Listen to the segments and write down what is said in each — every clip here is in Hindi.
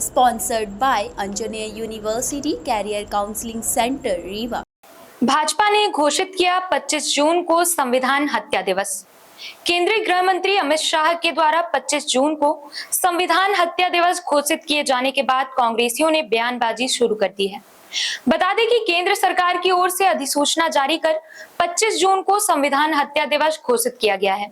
sponsored by Anjaneya University Career Counseling Center, Rewa. Bhajpa ने घोषित किया 25 जून को संविधान हत्या दिवस। केंद्रीय गृह मंत्री अमित शाह के द्वारा 25 जून को संविधान हत्या दिवस घोषित किए जाने के बाद कांग्रेसियों ने बयानबाजी शुरू कर दी है। बता दें कि केंद्र सरकार की ओर से अधिसूचना जारी कर 25 जून को संविधान हत्या दिवस घोषित किया गया है।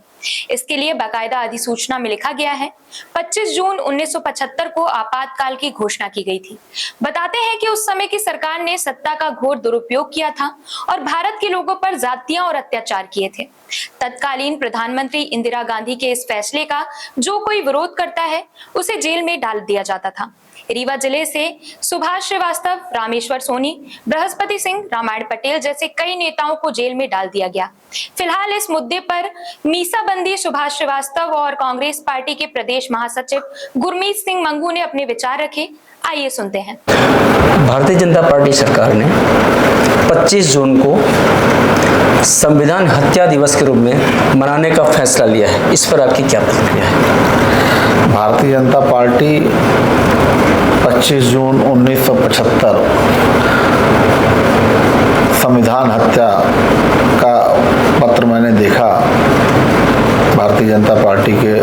इसके लिए बाकायदा अधिसूचना में लिखा गया है 25 जून 1975 को आपातकाल की घोषणा की गई थी। बताते हैं कि उस समय की सरकार ने सत्ता का घोर दुरुपयोग किया था और भारत के लोगों पर जातियां और अत्याचार किए थे। तत्कालीन प्रधानमंत्री इंदिरा गांधी के इस फैसले का जो कोई विरोध करता है उसे जेल में डाल दिया जाता था। रीवा जिले से सुभाष श्रीवास्तव, रामेश्वर सोनी, बृहस्पति सिंह, रामायण पटेल जैसे कई नेताओं को जेल में डाल दिया गया। फिलहाल इस मुद्दे पर मीसाबंदी सुभाष श्रीवास्तव और कांग्रेस पार्टी के प्रदेश महासचिव गुरमीत सिंह मंगू ने अपने विचार रखे। आइए सुनते हैं। भारतीय जनता पार्टी सरकार ने 25 जून को संविधान हत्या दिवस के रूप में मनाने का फैसला लिया है। इस पर आपकी क्या प्रतिक्रिया है? भारतीय जनता पार्टी 25 जून 1975 संविधान हत्या का पत्र मैंने देखा। भारतीय जनता पार्टी के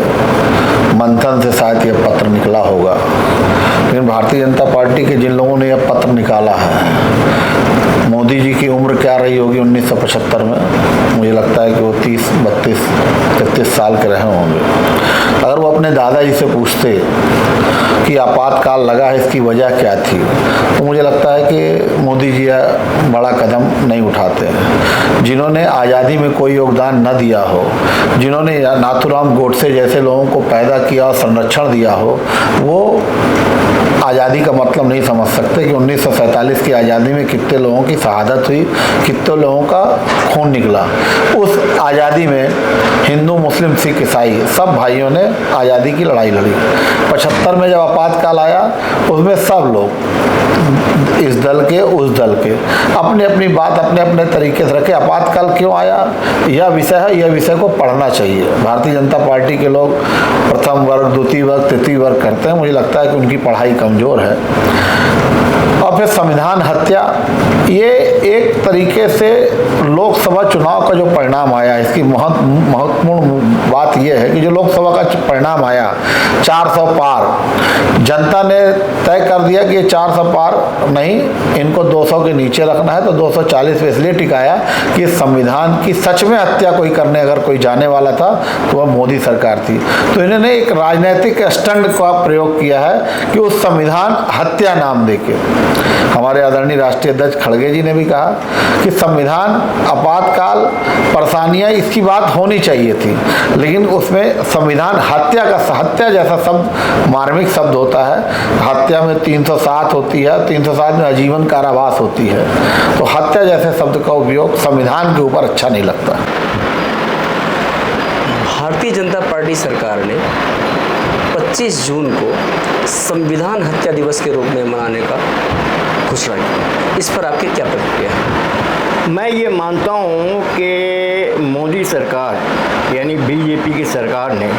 मंथन से शायद यह पत्र निकला होगा, लेकिन भारतीय जनता पार्टी के जिन लोगों ने यह पत्र निकाला है, मोदी जी की उम्र क्या रही होगी 1975 में? मुझे लगता है कि वो 30, 32, 33 साल के रहे होंगे। अगर वो अपने दादाजी से पूछते कि आपातकाल लगा है, इसकी वजह क्या थी, तो मुझे लगता है कि मोदी जी बड़ा कदम नहीं उठाते। जिन्होंने आज़ादी में कोई योगदान न दिया हो, जिन्होंने नाथूराम गोडसे जैसे लोगों को पैदा किया और संरक्षण दिया हो, वो आज़ादी का मतलब नहीं समझ सकते कि 1947 की आज़ादी में कितने लोगों की शहादत हुई, कितने लोगों का खून निकला। उस आज़ादी में हिंदू, मुस्लिम, सिख, ईसाई सब भाइयों ने आज़ादी की लड़ाई लड़ी। 75 में जब आपातकाल आया, उसमें सब लोग इस दल के उस दल के अपनी अपनी बात अपने अपने तरीके से रखे। आपातकाल क्यों आया, यह विषय है, यह विषय को पढ़ना चाहिए। भारतीय जनता पार्टी के लोग प्रथम वर्ग, द्वितीय वर्ग, तृतीय वर्ग करते हैं। मुझे लगता है कि उनकी पढ़ाई कमज़ोर है। और फिर संविधान हत्या, ये एक तरीके से लोकसभा चुनाव का जो परिणाम आया, इसकी महत्वपूर्ण बात यह है कि जो लोकसभा का परिणाम आया 400 पार, जनता ने तय कर दिया कि ये 400 पार नहीं, इनको 200 के नीचे रखना है। तो 240 पे इसलिए टिकाया कि संविधान की सच में हत्या कोई करने अगर कोई जाने वाला था तो वह मोदी सरकार थी। तो इन्होंने एक राजनीतिक स्टंट का प्रयोग किया है कि उस संविधान हत्या नाम देके। हमारे आदरणीय राष्ट्रीय अध्यक्ष खड़गे जी ने भी कहा कि संविधान आपातकाल परेशानियां, इसकी बात होनी चाहिए थी, लेकिन उसमें संविधान हत्या का, हत्या जैसा शब्द मार्मिक शब्द होता है। हत्या में 307 होती है, 307 में आजीवन कारावास होती है। तो हत्या जैसे शब्द का उपयोग संविधान के ऊपर अच्छा नहीं लगता। भारतीय जनता पार्टी सरकार ने 25 जून को संविधान हत्या दिवस के रूप में मनाने का घोषणा की। इस पर आपकी क्या प्रतिक्रिया है? मैं ये मानता हूँ कि मोदी सरकार यानी बीजेपी की सरकार ने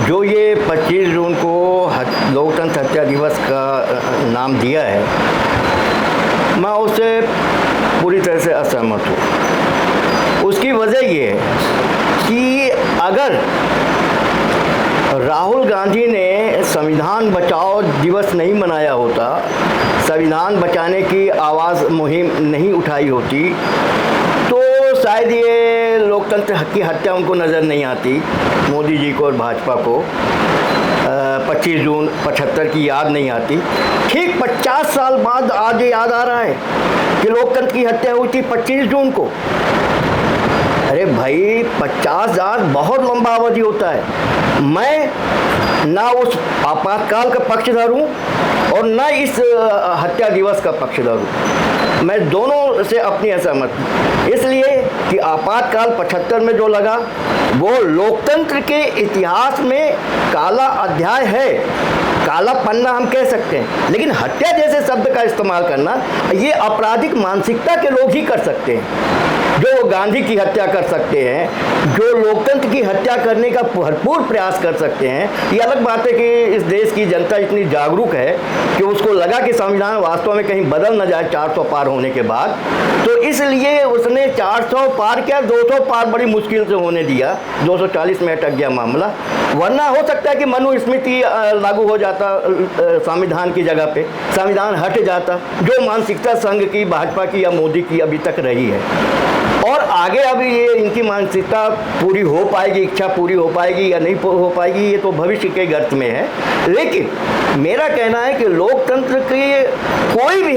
जो ये 25 जून को लोकतंत्र हत्या दिवस का नाम दिया है, मैं उससे पूरी तरह से असहमत हूँ। उसकी वजह ये है कि अगर राहुल गांधी ने संविधान बचाओ दिवस नहीं मनाया होता, संविधान बचाने की आवाज़ मुहिम नहीं उठाई होती, तो शायद ये लोकतंत्र की हत्या उनको नज़र नहीं आती, मोदी जी को और भाजपा को 25 जून 75 की याद नहीं आती। ठीक 50 साल बाद आज याद आ रहा है कि लोकतंत्र की हत्या हुई थी 25 जून को। अरे भाई, 50,000 बहुत लंबा अवधि होता है। मैं ना उस आपातकाल का पक्षधर हूँ और न इस हत्या दिवस का पक्षधर हूँ। मैं दोनों से अपनी असहमत हूँ, इसलिए कि आपातकाल 75 में जो लगा वो लोकतंत्र के इतिहास में काला अध्याय है, काला पन्ना हम कह सकते हैं। लेकिन हत्या जैसे शब्द का इस्तेमाल करना ये आपराधिक मानसिकता के लोग ही कर सकते हैं। जो गांधी की हत्या कर सकते हैं, जो लोकतंत्र की हत्या करने का भरपूर प्रयास कर सकते हैं। ये अलग बात है कि इस देश की जनता इतनी जागरूक है कि उसको लगा कि संविधान वास्तव में कहीं बदल न जाए 400 पार होने के बाद, तो इसलिए उसने 400 पार क्या 200 पार बड़ी मुश्किल से होने दिया, 240 में अटक गया मामला। वरना हो सकता है कि मनुस्मृति लागू हो जाता संविधान की जगह पे, संविधान हट जाता, जो मानसिकता संघ की, भाजपा की या मोदी की अभी तक रही है। और आगे अभी ये इनकी मानसिकता पूरी हो पाएगी, इच्छा पूरी हो पाएगी या नहीं हो पाएगी, ये तो भविष्य के गर्त में है। लेकिन मेरा कहना है कि लोकतंत्र के कोई भी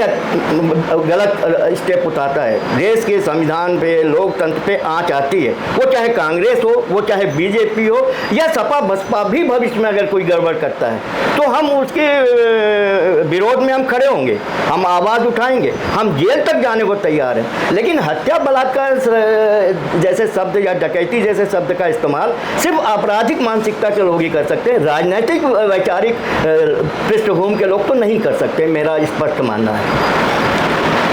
गलत स्टेप उठाता है, देश के संविधान पे, लोकतंत्र पे आँच आती है, वो चाहे कांग्रेस हो, वो चाहे बीजेपी हो या सपा बसपा भी भविष्य में अगर कोई गड़बड़ करता है तो हम उसके विरोध में हम खड़े होंगे, हम आवाज़ उठाएंगे, हम जेल तक जाने को तैयार हैं। लेकिन हत्या, बलात्कार जैसे शब्द या डकैती जैसे शब्द का इस्तेमाल सिर्फ आपराधिक मानसिकता के लोग ही कर सकते हैं, राजनीतिक वैचारिक पृष्ठभूमि के लोग तो नहीं कर सकते, मेरा स्पष्ट मानना है।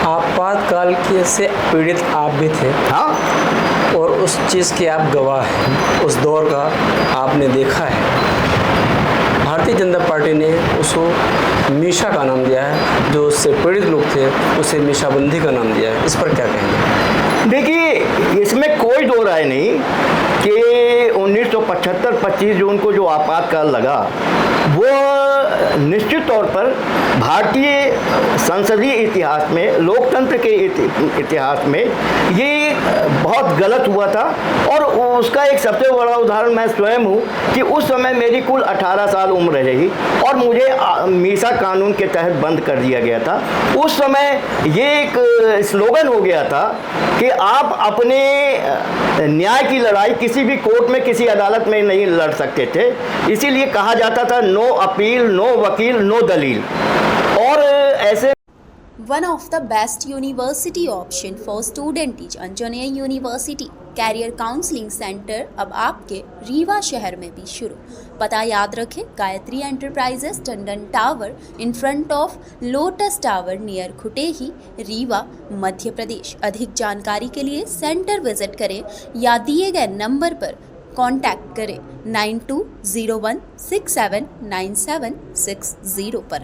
आपातकाल के से पीड़ित आप भी थे। हाँ, और उस चीज़ के आप गवाह हैं, उस दौर का आपने देखा है। भारतीय जनता पार्टी ने उसको मीशा का नाम दिया है, जो उससे पीड़ित लोग थे उसे मीशाबंदी का नाम दिया है। इस पर क्या कहेंगे? देखिए, इसमें कोई दो राय नहीं कि 1975 25 जून को जो आपातकाल लगा वो निश्चित तौर पर भारतीय संसदीय इतिहास में, लोकतंत्र के इतिहास में ये बहुत गलत हुआ था। और उसका एक सबसे बड़ा उदाहरण मैं स्वयं हूँ कि उस समय मेरी कुल 18 साल उम्र रही और मुझे मीसा कानून के तहत बंद कर दिया गया था। उस समय ये एक स्लोगन हो गया था कि आप अपने न्याय की लड़ाई किसी भी कोर्ट में, किसी अदालत में नहीं लड़ सकते थे। इसीलिए कहा जाता था नो अपील, नो वकील, नो दलील। और ऐसे One of the best university option for student is Anjaneya university career counselling centre अब आपके रीवा शहर में भी शुरू। पता याद रखें, Gayatri enterprises, Tandon tower in front of lotus tower near Khutehi, Rewa, Madhya Pradesh. अधिक जानकारी के लिए सेंटर विजिट करें या दिए गए नंबर पर कॉन्टैक्ट करें 9201679760 पर।